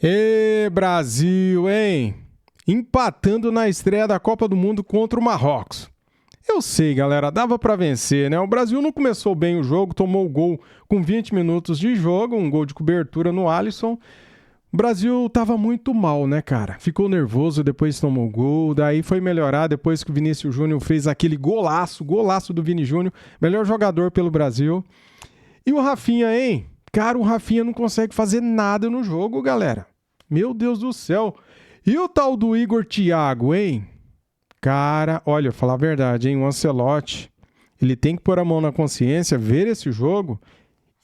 Ê, Brasil, hein? Empatando na estreia da Copa do Mundo contra o Marrocos. Eu sei, galera, dava pra vencer, né? O Brasil não começou bem o jogo, tomou o gol com 20 minutos de jogo, um gol de cobertura no Alisson. O Brasil tava muito mal, né, cara? Ficou nervoso, depois tomou o gol, daí foi melhorar depois que o Vinícius Júnior fez aquele golaço do Vini Júnior, melhor jogador pelo Brasil. E o Rafinha, hein? Cara, o Rafinha não consegue fazer nada no jogo, galera. Meu Deus do céu. E o tal do Igor Thiago, hein? Cara, olha, falar a verdade, hein? O Ancelotti, ele tem que pôr a mão na consciência, ver esse jogo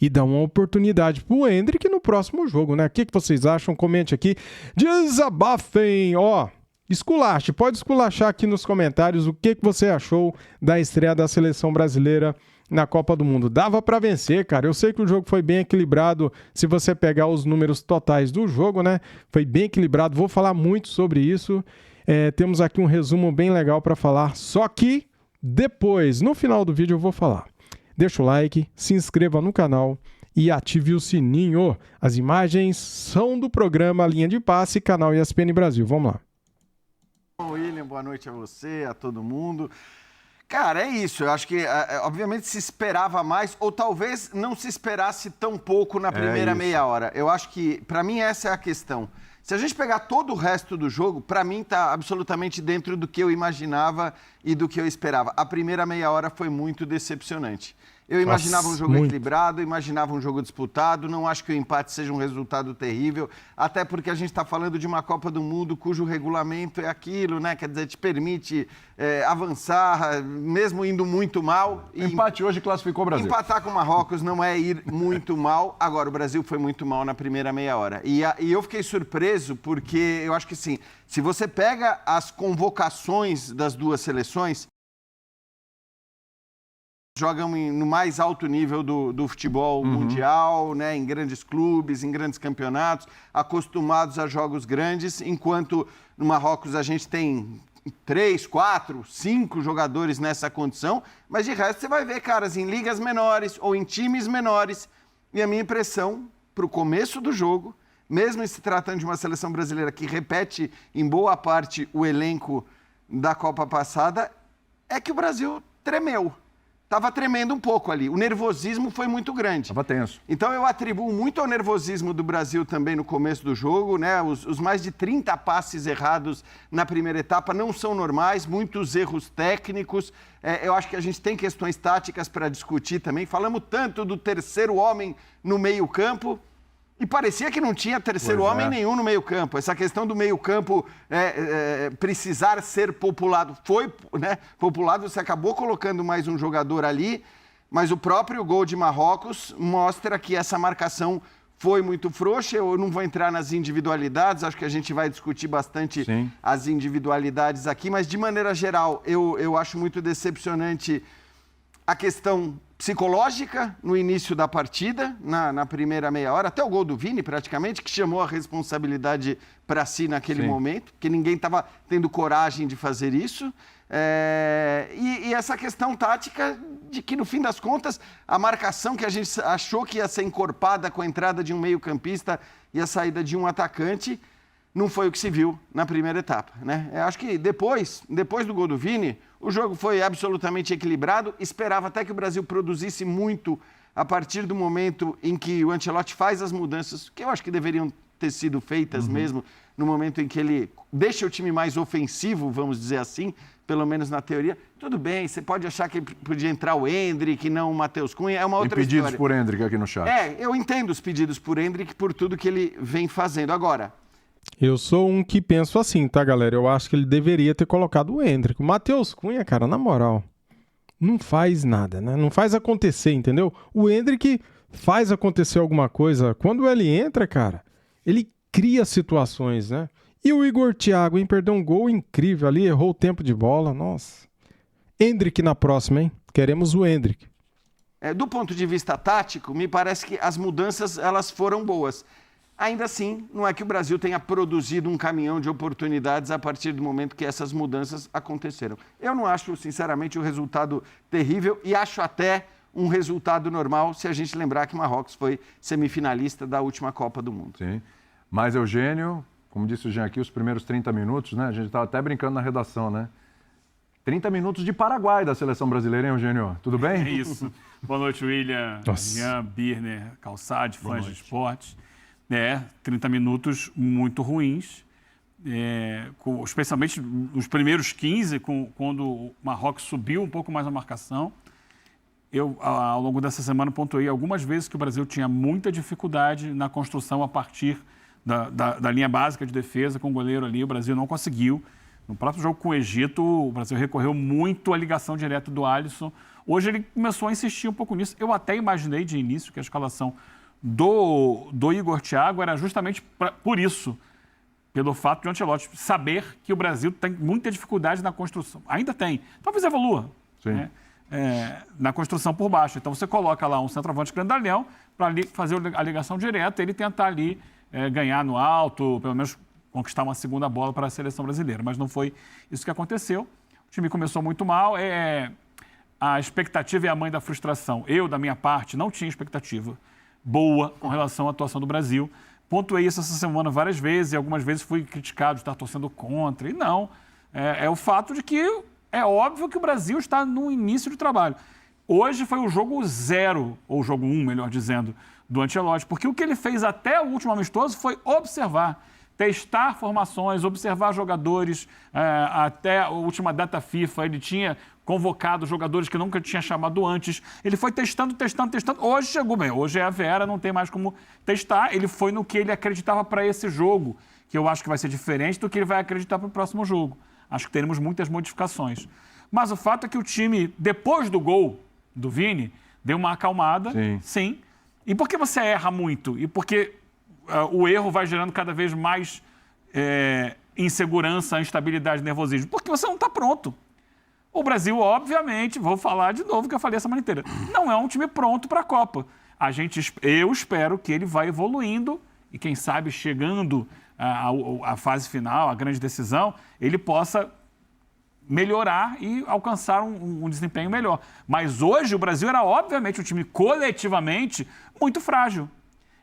e dar uma oportunidade pro Endrick no próximo jogo, né? O que vocês acham? Comente aqui. Desabafem! Ó, esculache, pode esculachar aqui nos comentários o que você achou da estreia da seleção brasileira na Copa do Mundo. Dava pra vencer, cara. Eu sei que o jogo foi bem equilibrado. Se você pegar os números totais do jogo, né? Foi bem equilibrado. Vou falar muito sobre isso. Temos aqui um resumo bem legal para falar. Só que depois, no final do vídeo, eu vou falar. Deixa o like, se inscreva no canal e ative o sininho. As imagens são do programa Linha de Passe, canal ESPN Brasil. Vamos lá. William, boa noite a você, a todo mundo. Cara, é isso. Eu acho que, obviamente, se esperava mais, ou talvez não se esperasse tão pouco na primeira meia hora. Eu acho que, para mim, essa é a questão. Se a gente pegar todo o resto do jogo, para mim está absolutamente dentro do que eu imaginava e do que eu esperava. A primeira meia hora foi muito decepcionante. Eu imaginava um jogo equilibrado, imaginava um jogo disputado, não acho que o empate seja um resultado terrível, até porque a gente está falando de uma Copa do Mundo cujo regulamento é aquilo, né? Quer dizer, te permite avançar, mesmo indo muito mal. O empate hoje classificou o Brasil. Empatar com o Marrocos não é ir muito mal. Agora, o Brasil foi muito mal na primeira meia hora. E eu fiquei surpreso porque eu acho que, sim, se você pega as convocações das duas seleções, jogam no mais alto nível do futebol mundial, né, em grandes clubes, em grandes campeonatos, acostumados a jogos grandes, enquanto no Marrocos a gente tem 3, 4, 5 jogadores nessa condição, mas de resto você vai ver caras em ligas menores ou em times menores. E a minha impressão, para o começo do jogo, mesmo se tratando de uma seleção brasileira que repete em boa parte o elenco da Copa passada, é que o Brasil tremeu. Estava tremendo um pouco ali. O nervosismo foi muito grande. Estava tenso. Então eu atribuo muito ao nervosismo do Brasil também no começo do jogo, né? Os mais de 30 passes errados na primeira etapa não são normais, muitos erros técnicos. Eu acho que a gente tem questões táticas para discutir também. Falamos tanto do terceiro homem no meio-campo. E parecia que não tinha terceiro homem nenhum no meio-campo. Essa questão do meio-campo precisar ser populado. Foi, né, populado, você acabou colocando mais um jogador ali, mas o próprio gol de Marrocos mostra que essa marcação foi muito frouxa. Eu não vou entrar nas individualidades, acho que a gente vai discutir bastante as individualidades aqui, mas de maneira geral, eu acho muito decepcionante a questão psicológica no início da partida, na primeira meia hora, até o gol do Vini, praticamente, que chamou a responsabilidade para si naquele momento, porque ninguém estava tendo coragem de fazer isso. E essa questão tática de que, no fim das contas, a marcação que a gente achou que ia ser encorpada com a entrada de um meio-campista e a saída de um atacante, não foi o que se viu na primeira etapa, né? Eu acho que depois do gol do Vini, o jogo foi absolutamente equilibrado. Esperava até que o Brasil produzisse muito a partir do momento em que o Ancelotti faz as mudanças, que eu acho que deveriam ter sido feitas mesmo, no momento em que ele deixa o time mais ofensivo, vamos dizer assim, pelo menos na teoria. Tudo bem, você pode achar que podia entrar o Endrick, não o Matheus Cunha, é uma outra história. E pedidos por Endrick aqui no chat. Eu entendo os pedidos por Endrick por tudo que ele vem fazendo. Agora, eu sou um que penso assim, tá, galera? Eu acho que ele deveria ter colocado o Endrick. O Matheus Cunha, cara, na moral, não faz nada, né? Não faz acontecer, entendeu? O Endrick faz acontecer alguma coisa. Quando ele entra, cara, ele cria situações, né? E o Igor Thiago, hein? Perdeu um gol incrível ali, errou o tempo de bola, nossa. Endrick na próxima, hein? Queremos o Endrick. Do ponto de vista tático, me parece que as mudanças, elas foram boas. Ainda assim, não é que o Brasil tenha produzido um caminhão de oportunidades a partir do momento que essas mudanças aconteceram. Eu não acho, sinceramente, o resultado terrível e acho até um resultado normal se a gente lembrar que Marrocos foi semifinalista da última Copa do Mundo. Sim. Mas, Eugênio, como disse o Jean aqui, os primeiros 30 minutos, né? A gente estava até brincando na redação, né? 30 minutos de Paraguai da seleção brasileira, hein, Eugênio? Tudo bem? É isso. Boa noite, William, Jean, Birner, Calçade, fãs de esportes. 30 minutos muito ruins, especialmente nos primeiros 15, quando o Marrocos subiu um pouco mais a marcação. Eu, ao longo dessa semana, pontuei algumas vezes que o Brasil tinha muita dificuldade na construção a partir da linha básica de defesa, com o goleiro ali. O Brasil não conseguiu. No próprio jogo com o Egito, o Brasil recorreu muito à ligação direta do Alisson. Hoje ele começou a insistir um pouco nisso. Eu até imaginei de início que a escalação do Igor Thiago era justamente por isso, pelo fato de o Ancelotti saber que o Brasil tem muita dificuldade na construção. Ainda tem. Talvez evolua. Sim. Né? Na construção por baixo. Então você coloca lá um centroavante grandalhão para fazer a ligação direta, ele tentar ali ganhar no alto, pelo menos conquistar uma segunda bola para a seleção brasileira. Mas não foi isso que aconteceu. O time começou muito mal. A expectativa é a mãe da frustração. Eu, da minha parte, não tinha expectativa boa com relação à atuação do Brasil. Pontuei isso essa semana várias vezes e algumas vezes fui criticado de estar torcendo contra. E não. É o fato de que é óbvio que o Brasil está no início do trabalho. Hoje foi o jogo 0, ou o jogo 1, melhor dizendo, do Ancelotti, porque o que ele fez até o último amistoso foi observar, testar formações, observar jogadores. Até a última data FIFA, ele tinha convocado jogadores que nunca tinha chamado antes. Ele foi testando. Hoje chegou bem. Hoje é a Vera, não tem mais como testar. Ele foi no que ele acreditava para esse jogo, que eu acho que vai ser diferente do que ele vai acreditar para o próximo jogo. Acho que teremos muitas modificações. Mas o fato é que o time, depois do gol do Vini, deu uma acalmada. Sim. E por que você erra muito? E porque o erro vai gerando cada vez mais insegurança, instabilidade, nervosismo? Porque você não está pronto. O Brasil, obviamente, vou falar de novo o que eu falei a semana inteira, não é um time pronto para a Copa. Eu espero que ele vá evoluindo e, quem sabe, chegando à fase final, à grande decisão, ele possa melhorar e alcançar um desempenho melhor. Mas hoje o Brasil era, obviamente, um time coletivamente muito frágil.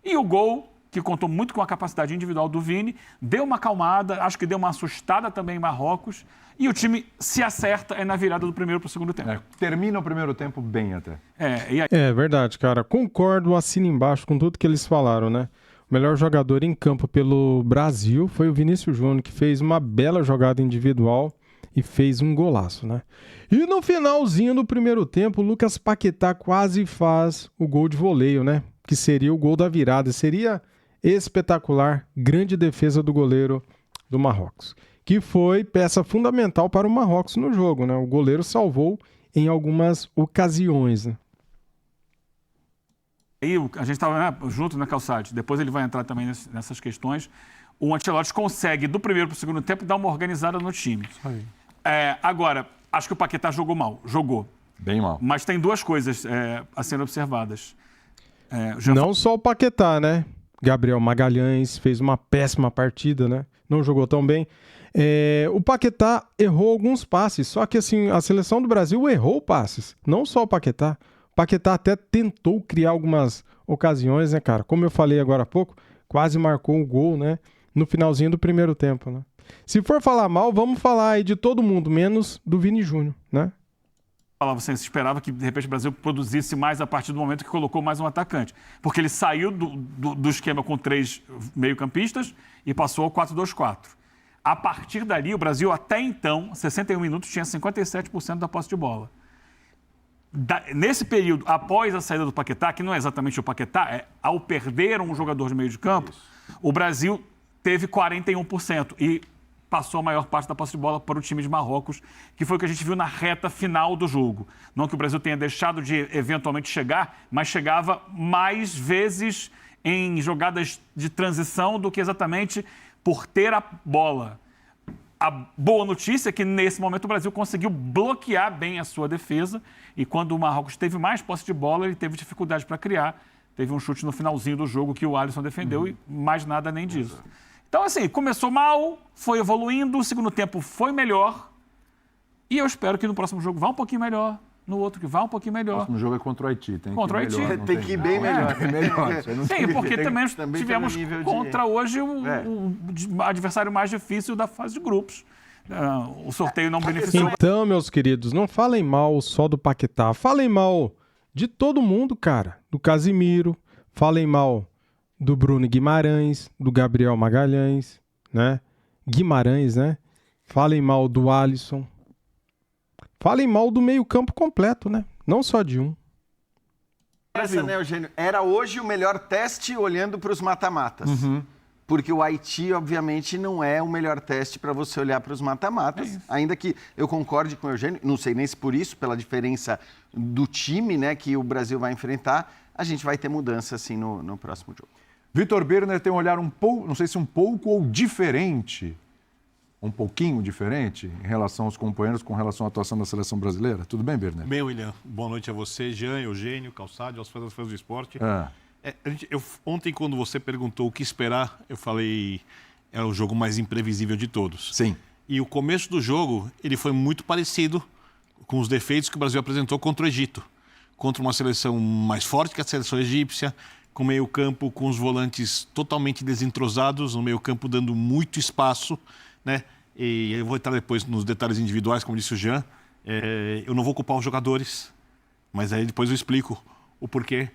E o gol, que contou muito com a capacidade individual do Vini, deu uma acalmada, acho que deu uma assustada também em Marrocos, e o time se acerta na virada do primeiro para o segundo tempo. Termina o primeiro tempo bem até. É verdade, cara. Concordo, assino embaixo com tudo que eles falaram, né? O melhor jogador em campo pelo Brasil foi o Vinícius Júnior, que fez uma bela jogada individual e fez um golaço, né? E no finalzinho do primeiro tempo, o Lucas Paquetá quase faz o gol de voleio, né? Que seria o gol da virada. Seria espetacular, grande defesa do goleiro do Marrocos, que foi peça fundamental para o Marrocos no jogo, né? O goleiro salvou em algumas ocasiões, né? Aí a gente estava junto na Calçade, depois ele vai entrar também nessas questões. O Ancelotti consegue, do primeiro para o segundo tempo, dar uma organizada no time. Isso aí. Agora, acho que o Paquetá jogou mal. Jogou. Bem mal. Mas tem duas coisas a serem observadas. Não só o Paquetá, né? Gabriel Magalhães fez uma péssima partida, né? Não jogou tão bem. O Paquetá errou alguns passes, só que assim, a seleção do Brasil errou passes. Não só o Paquetá. O Paquetá até tentou criar algumas ocasiões, né, cara? Como eu falei agora há pouco, quase marcou um gol, né? No finalzinho do primeiro tempo, né? Se for falar mal, vamos falar aí de todo mundo, menos do Vini Júnior, né? Você esperava que, de repente, o Brasil produzisse mais a partir do momento que colocou mais um atacante. Porque ele saiu do esquema com 3 meio-campistas e passou ao 4-2-4. A partir dali, o Brasil, até então, 61 minutos, tinha 57% da posse de bola. Nesse período, após a saída do Paquetá, que não é exatamente o Paquetá, ao perder um jogador de meio de campo, o Brasil teve 41% e passou a maior parte da posse de bola para o time de Marrocos, que foi o que a gente viu na reta final do jogo. Não que o Brasil tenha deixado de eventualmente chegar, mas chegava mais vezes em jogadas de transição do que exatamente por ter a bola. A boa notícia é que, nesse momento, o Brasil conseguiu bloquear bem a sua defesa e, quando o Marrocos teve mais posse de bola, ele teve dificuldade para criar. Teve um chute no finalzinho do jogo que o Alisson defendeu e mais nada nem disso. Então, assim, começou mal, foi evoluindo, o segundo tempo foi melhor e eu espero que no próximo jogo vá um pouquinho melhor no outro que vai um pouquinho melhor. No jogo é contra o Haiti. Contra o Haiti. Tem que ir bem melhor. Sim, porque também tivemos nível contra hoje o adversário mais difícil da fase de grupos. O sorteio não beneficiou. Então, meus queridos, não falem mal só do Paquetá. Falem mal de todo mundo, cara. Do Casimiro. Falem mal do Bruno Guimarães, do Gabriel Magalhães, né? Guimarães, né? Falem mal do Alisson. Falem mal do meio-campo completo, né? Não só de um. Essa, né, Eugênio? Era hoje o melhor teste olhando para os mata-matas. Porque o Haiti, obviamente, não é o melhor teste para você olhar para os mata-matas. Ainda que eu concorde com o Eugênio, não sei nem se por isso, pela diferença do time, né, que o Brasil vai enfrentar, a gente vai ter mudança, assim, no próximo jogo. Vitor Birner tem um olhar um pouco, não sei se um pouco ou diferente, um pouquinho diferente em relação aos companheiros com relação à atuação da seleção brasileira. Tudo bem, Birner? Bem, William. Boa noite a você, Jean, Eugênio, Calçado, aos fãs do esporte. Ontem, quando você perguntou o que esperar, eu falei é o jogo mais imprevisível de todos. Sim. E o começo do jogo, ele foi muito parecido com os defeitos que o Brasil apresentou contra o Egito. Contra uma seleção mais forte que a seleção egípcia, com meio campo, com os volantes totalmente desentrosados, no meio campo dando muito espaço, né? E eu vou entrar depois nos detalhes individuais, como disse o Jean. Eu não vou culpar os jogadores, mas aí depois eu explico o porquê.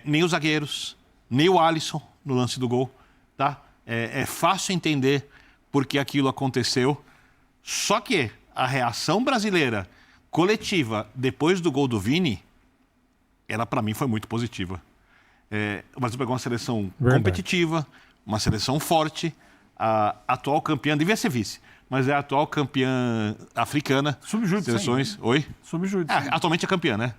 Nem os zagueiros, nem o Alisson no lance do gol, tá? É fácil entender por que aquilo aconteceu. Só que a reação brasileira coletiva depois do gol do Vini, ela para mim foi muito positiva. O Brasil pegou uma seleção competitiva, uma seleção forte, a atual campeã, devia ser vice, mas é a atual campeã africana. Sub-júdice. Seleções. Oi? Sub-júdice. Atualmente é campeã, né?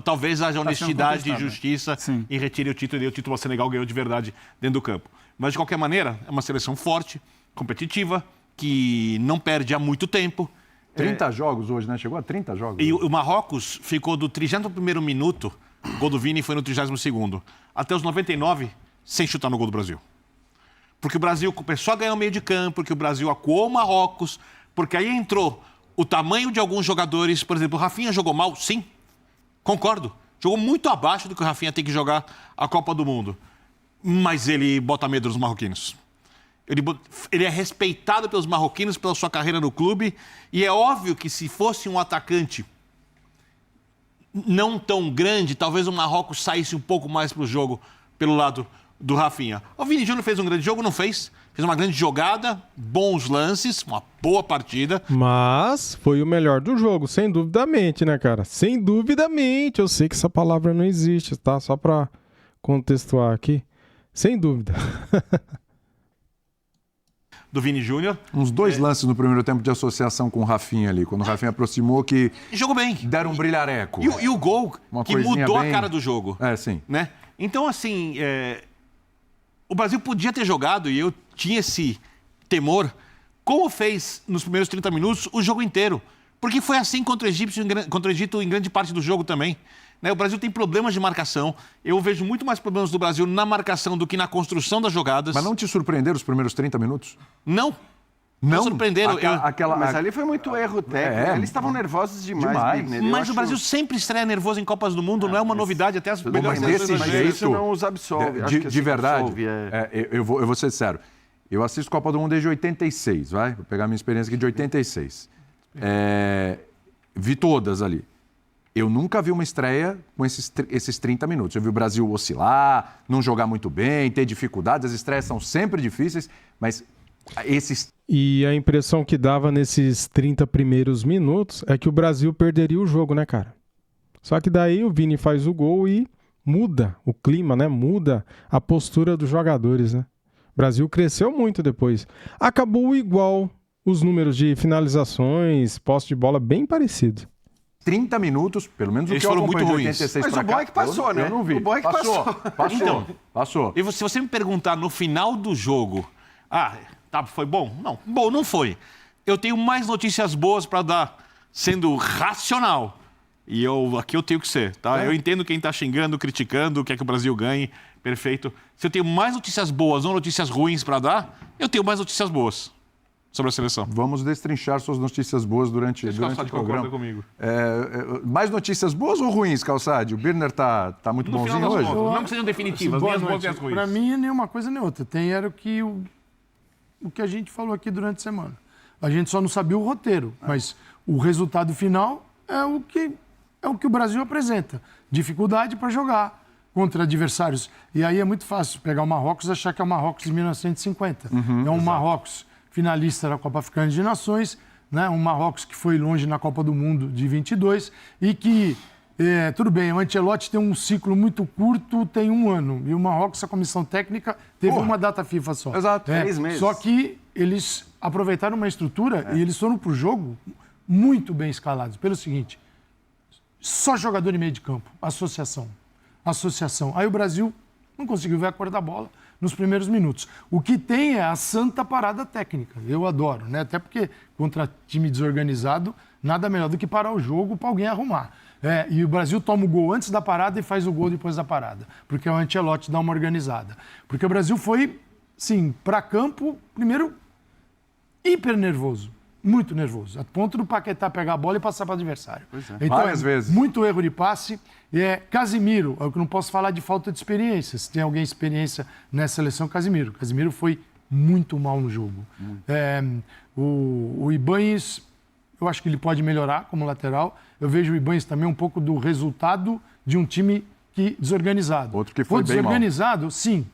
Talvez haja honestidade e justiça e retire o título, e o título ao Senegal ganhou de verdade dentro do campo. Mas, de qualquer maneira, é uma seleção forte, competitiva, que não perde há muito tempo. 30 jogos hoje, né? Chegou a 30 jogos. E o Marrocos ficou do 31º minuto, o gol do Vini foi no 32º, até os 99, sem chutar no gol do Brasil. Porque o Brasil começou a ganhar o meio de campo, porque o Brasil acuou o Marrocos, porque aí entrou o tamanho de alguns jogadores. Por exemplo, o Rafinha jogou mal? Sim. Concordo. Jogou muito abaixo do que o Rafinha tem que jogar a Copa do Mundo. Mas ele bota medo nos marroquinos. Ele é respeitado pelos marroquinos pela sua carreira no clube. E é óbvio que se fosse um atacante não tão grande, talvez o Marrocos saísse um pouco mais para o jogo pelo lado do Rafinha. O Vini Júnior fez um grande jogo? Não fez. Fez uma grande jogada, bons lances, uma boa partida. Mas foi o melhor do jogo, sem duvidamente, né, cara? Sem duvidamente. Eu sei que essa palavra não existe, tá? Só pra contextuar aqui. Sem dúvida. Do Vini Júnior. Uns 2 lances no primeiro tempo de associação com o Rafinha ali, quando o Rafinha aproximou que... Jogou bem. Deram um brilhareco. E o gol que mudou a cara do jogo. Sim. Né? Então, assim, o Brasil podia ter jogado, e eu tinha esse temor, como fez nos primeiros 30 minutos, o jogo inteiro. Porque foi assim contra o Egito em grande parte do jogo também. Né? O Brasil tem problemas de marcação. Eu vejo muito mais problemas do Brasil na marcação do que na construção das jogadas. Mas não te surpreenderam os primeiros 30 minutos? Não. Não surpreenderam. Mas ali foi muito erro técnico. Eles estavam nervosos demais. Bigner. Mas o Brasil sempre estreia nervoso em Copas do Mundo, não é uma novidade, até as melhores desse jeito, isso não os absolve. De verdade, eu vou ser sincero. Eu assisto Copa do Mundo desde 86, vai? Vou pegar minha experiência aqui de 86. Vi todas ali. Eu nunca vi uma estreia com esses 30 minutos. Eu vi o Brasil oscilar, não jogar muito bem, ter dificuldades. As estreias são sempre difíceis, mas esses... E a impressão que dava nesses 30 primeiros minutos é que o Brasil perderia o jogo, né, cara? Só que daí o Vini faz o gol e muda o clima, né? Muda a postura dos jogadores, né? O Brasil cresceu muito depois. Acabou igual, os números de finalizações, posse de bola bem parecidos. 30 minutos, pelo menos eles o que foram eu muito acompanhei ruins. de 86 Mas pra o bom cá, é que passou, né? Eu não vi. O bom é que Passou. E se você me perguntar no final do jogo, foi bom? Não, bom não foi. Eu tenho mais notícias boas para dar, sendo racional. E aqui eu tenho que ser, tá? Eu entendo quem está xingando, criticando, quer que o Brasil ganhe, perfeito. Se eu tenho mais notícias boas ou notícias ruins para dar, eu tenho mais notícias boas. sobre a seleção. Vamos destrinchar suas notícias boas durante o programa. Comigo. Mais notícias boas ou ruins, Calçade? O Birner tá muito No bonzinho final das hoje? contas, não que sejam definitivas, nem as boas nem as ruins. Para mim, nem uma coisa nem outra. Era o que a gente falou aqui durante a semana. A gente só não sabia o roteiro, mas o resultado final é o que o Brasil apresenta. Dificuldade para jogar contra adversários. E aí é muito fácil pegar o Marrocos e achar que é o Marrocos de 1950. É um Marrocos finalista da Copa Africana de Nações, né? Um Marrocos que foi longe na Copa do Mundo de 22 e que, tudo bem, o Ancelotti tem um ciclo muito curto, tem 1 ano. E o Marrocos, a comissão técnica, teve uma data FIFA só. Exato, 3 meses. Só que eles aproveitaram uma estrutura e eles foram para o jogo muito bem escalados. Pelo seguinte, só jogador em meio de campo, associação. Aí o Brasil não conseguiu ver a cor da bola nos primeiros minutos. O que tem é a santa parada técnica. Eu adoro, né? Até porque contra time desorganizado, nada melhor do que parar o jogo para alguém arrumar. E o Brasil toma o gol antes da parada e faz o gol depois da parada. Porque o Ancelotti dá uma organizada. Porque o Brasil foi, sim, para campo, primeiro, hiper nervoso. Muito nervoso, a ponto do Paquetá pegar a bola e passar para o adversário. Então, várias vezes. Muito erro de passe. Casimiro, eu não posso falar de falta de experiência. Se tem alguém experiência nessa seleção, Casimiro. Casimiro foi muito mal no jogo. O Ibanez, eu acho que ele pode melhorar como lateral. Eu vejo o Ibanez também um pouco do resultado de um time desorganizado. Outro que foi bem desorganizado, sim.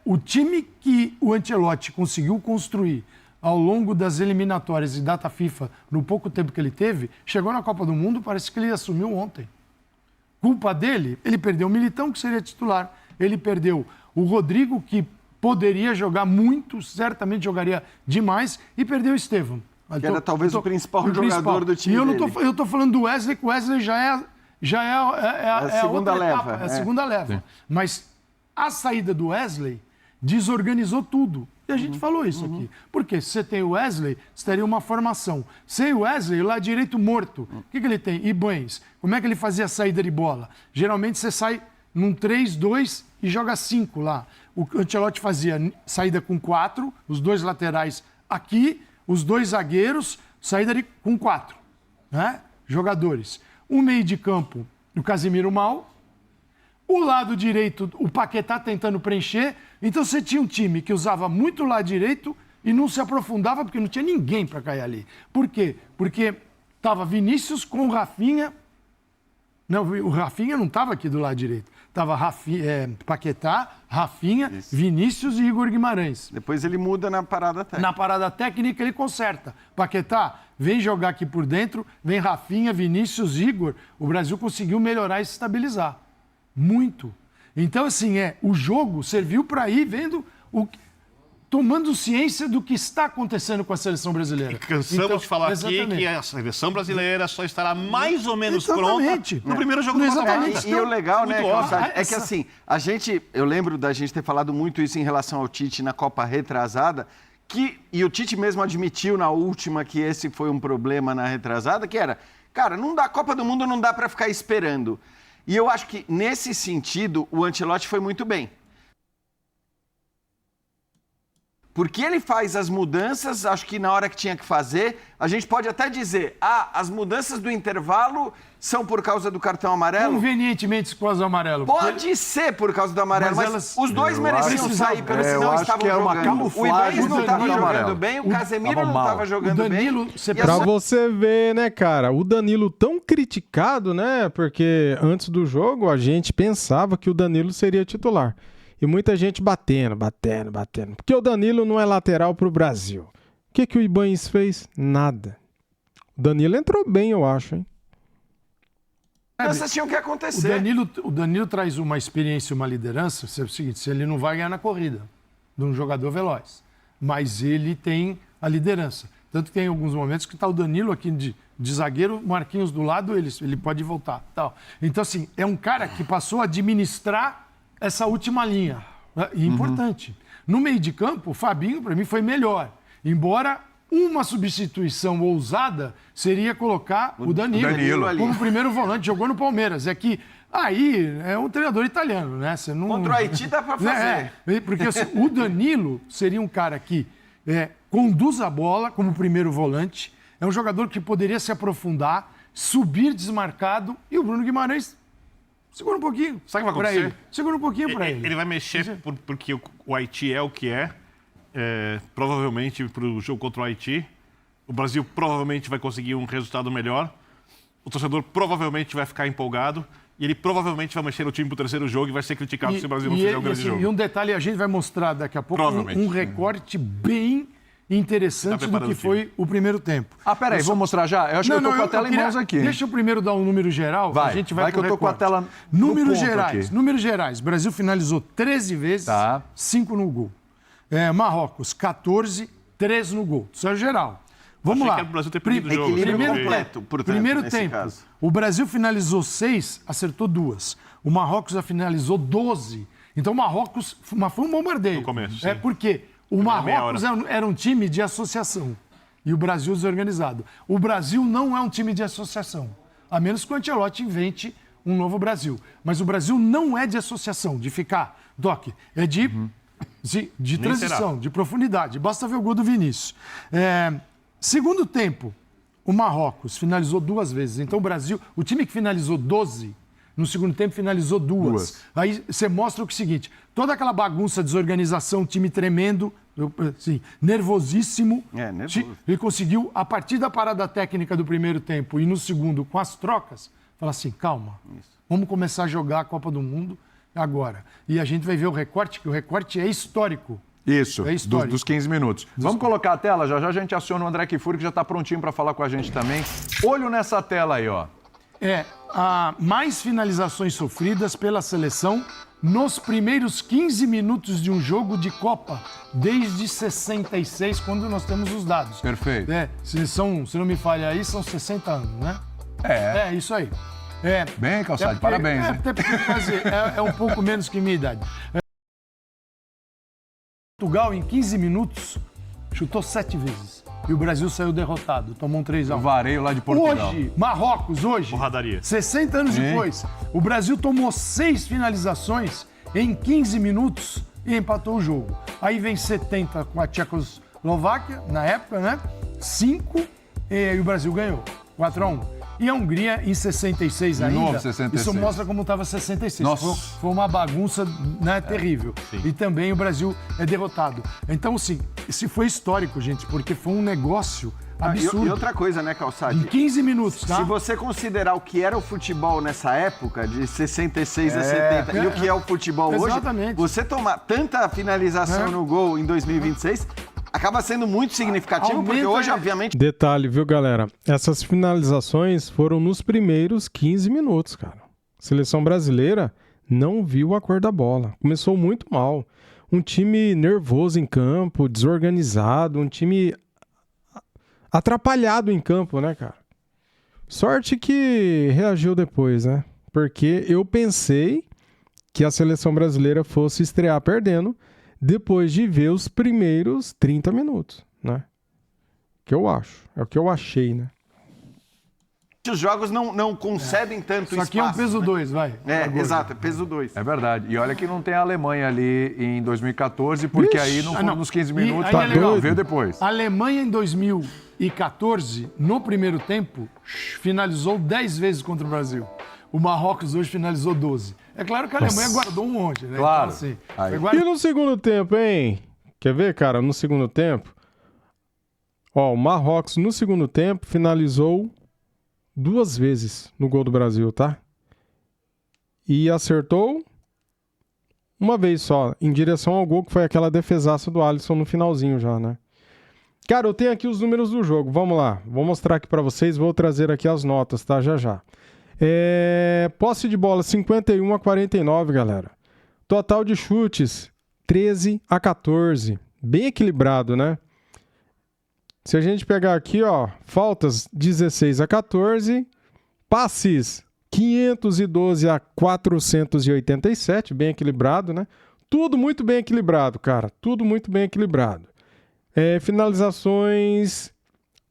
O time que o Ancelotti conseguiu construir ao longo das eliminatórias e data FIFA, no pouco tempo que ele teve, chegou na Copa do Mundo, parece que ele assumiu ontem. Culpa dele, ele perdeu o Militão, que seria titular. Ele perdeu o Rodrigo, que poderia jogar muito, certamente jogaria demais, e perdeu o Estevão. Que era talvez o principal jogador do time E eu dele. eu estou falando do Wesley, que o Wesley já é a segunda outra leva. etapa, é a segunda leva. Sim. Mas a saída do Wesley desorganizou tudo. E a gente falou isso aqui. Porque se você tem o Wesley, você teria uma formação. Sem o Wesley, o lado direito morto. O que ele tem? Ibanez. Como é que ele fazia a saída de bola? Geralmente você sai num 3-2 e joga 5 lá. O Ancelotti fazia saída com 4, os 2 laterais aqui, os 2 zagueiros, saída com 4, né? Jogadores. O meio de campo, o Casimiro mal. O lado direito, o Paquetá tentando preencher. Então você tinha um time que usava muito o lado direito e não se aprofundava porque não tinha ninguém para cair ali. Por quê? Porque estava Vinícius com o Rafinha. Não, o Rafinha não estava aqui do lado direito. Estava Paquetá, Rafinha, Vinícius e Igor Guimarães. Depois ele muda na parada técnica. Na parada técnica ele conserta. Paquetá, vem jogar aqui por dentro, vem Rafinha, Vinícius, Igor. O Brasil conseguiu melhorar e se estabilizar. Muito. Então, assim, o jogo serviu para ir vendo, tomando ciência do que está acontecendo com a seleção brasileira. E cansamos de falar aqui que a seleção brasileira só estará mais ou menos pronta no primeiro jogo do mata-mata. E o legal, né, Calçade, é que essa- assim, eu lembro da gente ter falado muito isso em relação ao Tite na Copa retrasada, e o Tite mesmo admitiu na última que esse foi um problema na retrasada, que era, cara, a Copa do Mundo não dá para ficar esperando. E eu acho que, nesse sentido, o Ancelotti foi muito bem. Porque ele faz as mudanças, acho que na hora que tinha que fazer, a gente pode até dizer, as mudanças do intervalo são por causa do cartão amarelo? Convenientemente com o amarelo. Pode ser por causa do amarelo, mas os dois mereciam sair, porque senão eu acho estavam que era uma jogando. O camuflagem Ibanez não do estava cartão jogando amarelo. bem, o Casemiro não estava O jogando Danilo, bem. você E a Pra você ver, né, cara, o Danilo tão criticado, né, porque antes do jogo a gente pensava que o Danilo seria titular. E muita gente batendo. Porque o Danilo não é lateral pro Brasil. O que o Ibanez fez? Nada. O Danilo entrou bem, eu acho, hein? mudanças tinham que acontecer. O Danilo traz uma experiência e uma liderança. É o seguinte, se ele não vai ganhar na corrida de um jogador veloz, mas ele tem a liderança. Tanto que tem alguns momentos que está o Danilo aqui de zagueiro, Marquinhos do lado, ele pode voltar. Tal. Então, assim, é um cara que passou a administrar essa última linha. E importante. No meio de campo, o Fabinho, para mim, foi melhor. Embora uma substituição ousada seria colocar o Danilo como primeiro volante. Jogou no Palmeiras. É que aí é um treinador italiano, né? Você não... Contra o Haiti dá para fazer. Porque assim, o Danilo seria um cara que conduz a bola como primeiro volante, é um jogador que poderia se aprofundar, subir desmarcado, e o Bruno Guimarães segura um pouquinho. Sabe o que vai acontecer? Ele. Segura um pouquinho para ele. Ele vai mexer porque o Haiti é o que é. Provavelmente para o jogo contra o Haiti. O Brasil provavelmente vai conseguir um resultado melhor. O torcedor provavelmente vai ficar empolgado. E ele provavelmente vai mexer no time para o terceiro jogo e vai ser criticado se o Brasil não fizer um grande jogo. E um detalhe, a gente vai mostrar daqui a pouco um recorte bem interessante do que foi o primeiro tempo. Peraí, vou mostrar já? Eu acho que eu tô com a tela em mãos aqui. Deixa eu primeiro dar um número geral, a gente vai que eu tô com a tela Números gerais. Brasil finalizou 13 vezes, 5 no gol. Marrocos, 14, 3 no gol. Isso é geral. Vamos lá. Que era o Brasil ter perdido o jogo. Equilíbrio completo, portanto, primeiro nesse tempo. caso. O Brasil finalizou 6, acertou 2. O Marrocos já finalizou 12. Então o Marrocos foi um bombardeio. No começo, sim. Porque o Marrocos era um time de associação. E o Brasil desorganizado. O Brasil não é um time de associação. A menos que o Ancelotti invente um novo Brasil. Mas o Brasil não é de associação, de ficar, Doc, é de transição, de profundidade. Basta ver o gol do Vinícius. Segundo tempo, o Marrocos finalizou 2 vezes. Então o time que finalizou 12, no segundo tempo finalizou 2. Aí você mostra o seguinte, toda aquela bagunça, desorganização, time tremendo, assim, nervosíssimo. Nervoso. Ele conseguiu, a partir da parada técnica do primeiro tempo e no segundo, com as trocas, falar assim, calma, vamos começar a jogar a Copa do Mundo agora. E a gente vai ver o recorte, que o recorte é histórico. Isso, dos 15 minutos. Vamos colocar a tela? Já a gente aciona o André Kfouri, que já está prontinho para falar com a gente também. Olho nessa tela aí, ó. Mais finalizações sofridas pela seleção nos primeiros 15 minutos de um jogo de Copa, desde 66, quando nós temos os dados. Perfeito. Se não me falha aí, são 60 anos, né? É isso aí. Bem, Calçade, parabéns. Até porque é um pouco menos que minha idade. Portugal, em 15 minutos, chutou 7 vezes. E o Brasil saiu derrotado, tomou um 3-1. O vareio lá de Portugal. Hoje, Marrocos, Porradaria. 60 anos depois, o Brasil tomou 6 finalizações em 15 minutos e empatou o jogo. Aí vem 70 com a Tchecoslováquia, na época, né? 5, e o Brasil ganhou, 4-1. E a Hungria em 66 ainda. Novo 66. Isso mostra como estava 66. Nossa. Foi uma bagunça, né, terrível. E também o Brasil é derrotado. Então, assim, isso foi histórico, gente, porque foi um negócio absurdo. E outra coisa, né, Calçade? Em 15 minutos, tá? Se você considerar o que era o futebol nessa época, de 66 a 70, e o que é o futebol Exatamente. hoje, você tomar tanta finalização no gol em 2026... acaba sendo muito significativo, porque hoje, obviamente... Detalhe, viu, galera? Essas finalizações foram nos primeiros 15 minutos, cara. A seleção brasileira não viu a cor da bola. Começou muito mal. Um time nervoso em campo, desorganizado, um time atrapalhado em campo, né, cara? Sorte que reagiu depois, né? Porque eu pensei que a seleção brasileira fosse estrear perdendo depois de ver os primeiros 30 minutos, né? Que eu acho. É o que eu achei, né? Os jogos não concedem tanto espaço. Isso aqui é um peso 2, vai. Exato, é peso 2. É verdade. E olha que não tem a Alemanha ali em 2014, porque aí não foi nos 15 minutos, tá doido. Veio depois. A Alemanha em 2014, no primeiro tempo, finalizou 10 vezes contra o Brasil. O Marrocos hoje finalizou 12. É claro que a Alemanha guardou um monte, né? Claro. Então, assim, E no segundo tempo, hein? Quer ver, cara? No segundo tempo, o Marrocos no segundo tempo finalizou 2 vezes no gol do Brasil, tá? E acertou uma vez só, em direção ao gol, que foi aquela defesaça do Alisson no finalzinho já, né? Cara, eu tenho aqui os números do jogo, vamos lá. Vou mostrar aqui pra vocês, vou trazer aqui as notas, tá? Já. Posse de bola 51-49, galera. Total de chutes 13-14. Bem equilibrado, né? Se a gente pegar aqui, ó, faltas 16-14, passes 512-487, bem equilibrado, né? Tudo muito bem equilibrado, cara. Tudo muito bem equilibrado. Finalizações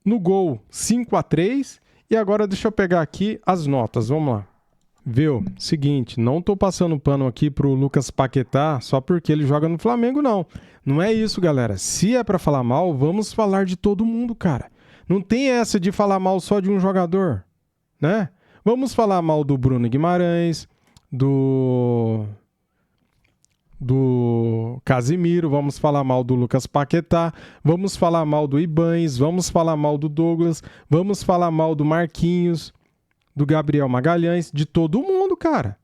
no gol 5-3. E agora deixa eu pegar aqui as notas, vamos lá. Viu? Seguinte, não tô passando pano aqui pro Lucas Paquetá só porque ele joga no Flamengo, não. Não é isso, galera. Se é pra falar mal, vamos falar de todo mundo, cara. Não tem essa de falar mal só de um jogador, né? Vamos falar mal do Bruno Guimarães, do Casimiro, vamos falar mal do Lucas Paquetá, vamos falar mal do Ibañez, vamos falar mal do Douglas, vamos falar mal do Marquinhos, do Gabriel Magalhães, de todo mundo, cara.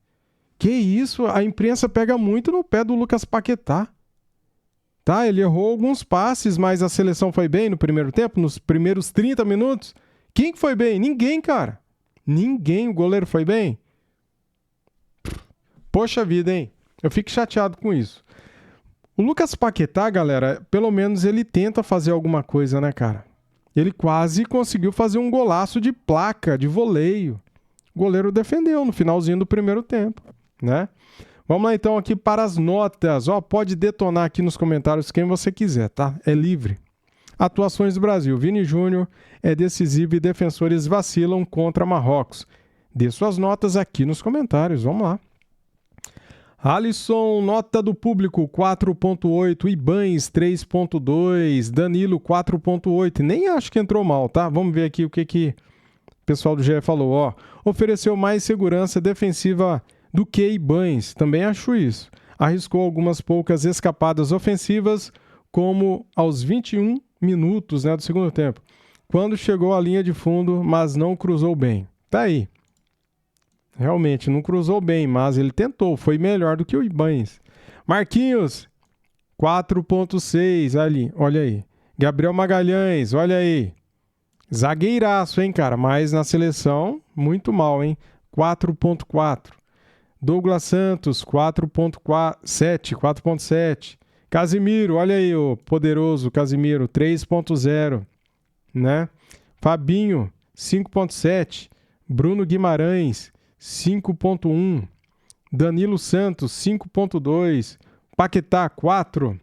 Que isso, a imprensa pega muito no pé do Lucas Paquetá. Tá, ele errou alguns passes, mas a seleção foi bem no primeiro tempo, nos primeiros 30 minutos. Quem que foi bem? Ninguém, cara. Ninguém. O goleiro foi bem? Poxa vida, hein? Eu fico chateado com isso. O Lucas Paquetá, galera, pelo menos ele tenta fazer alguma coisa, né, cara? Ele quase conseguiu fazer um golaço de placa, de voleio. O goleiro defendeu no finalzinho do primeiro tempo, né? Vamos lá então aqui para as notas. Ó, pode detonar aqui nos comentários quem você quiser, tá? É livre. Atuações do Brasil. Vini Júnior é decisivo e defensores vacilam contra Marrocos. Dê suas notas aqui nos comentários. Vamos lá. Alisson, nota do público 4.8, Ibañez 3.2, Danilo 4.8. Nem acho que entrou mal, tá? Vamos ver aqui o que o pessoal do GE falou. Ó, ofereceu mais segurança defensiva do que Ibañez. Também acho isso. Arriscou algumas poucas escapadas ofensivas, como aos 21 minutos, né, do segundo tempo, quando chegou à linha de fundo, mas não cruzou bem. Tá aí. Realmente, não cruzou bem, mas ele tentou. Foi melhor do que o Ibañez. Marquinhos, 4.6 ali. Olha aí. Gabriel Magalhães, olha aí. Zagueiraço, hein, cara? Mas na seleção, muito mal, hein? 4.4. Douglas Santos, 4.7. Casimiro, olha aí o poderoso Casimiro, 3.0, né? Fabinho, 5.7. Bruno Guimarães, 5.1. Danilo Santos, 5.2. Paquetá, 4.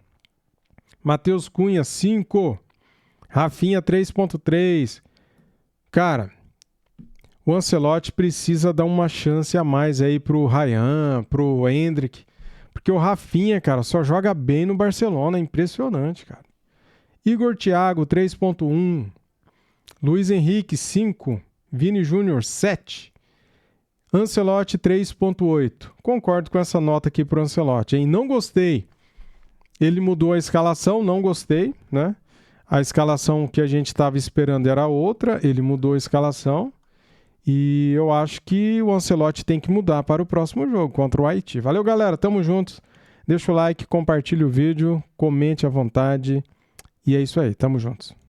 Matheus Cunha, 5. Rafinha, 3.3. Cara, o Ancelotti precisa dar uma chance a mais aí pro Ryan, pro Endrick. Porque o Rafinha, cara, só joga bem no Barcelona. É impressionante, cara. Igor Thiago, 3.1. Luiz Henrique, 5. Vini Júnior, 7. Ancelotti, 3.8. Concordo com essa nota aqui pro Ancelotti, hein? Não gostei. Ele mudou a escalação, não gostei, né? A escalação que a gente estava esperando era outra, ele mudou a escalação. E eu acho que o Ancelotti tem que mudar para o próximo jogo, contra o Haiti. Valeu, galera. Tamo juntos. Deixa o like, compartilhe o vídeo, comente à vontade. E é isso aí. Tamo juntos.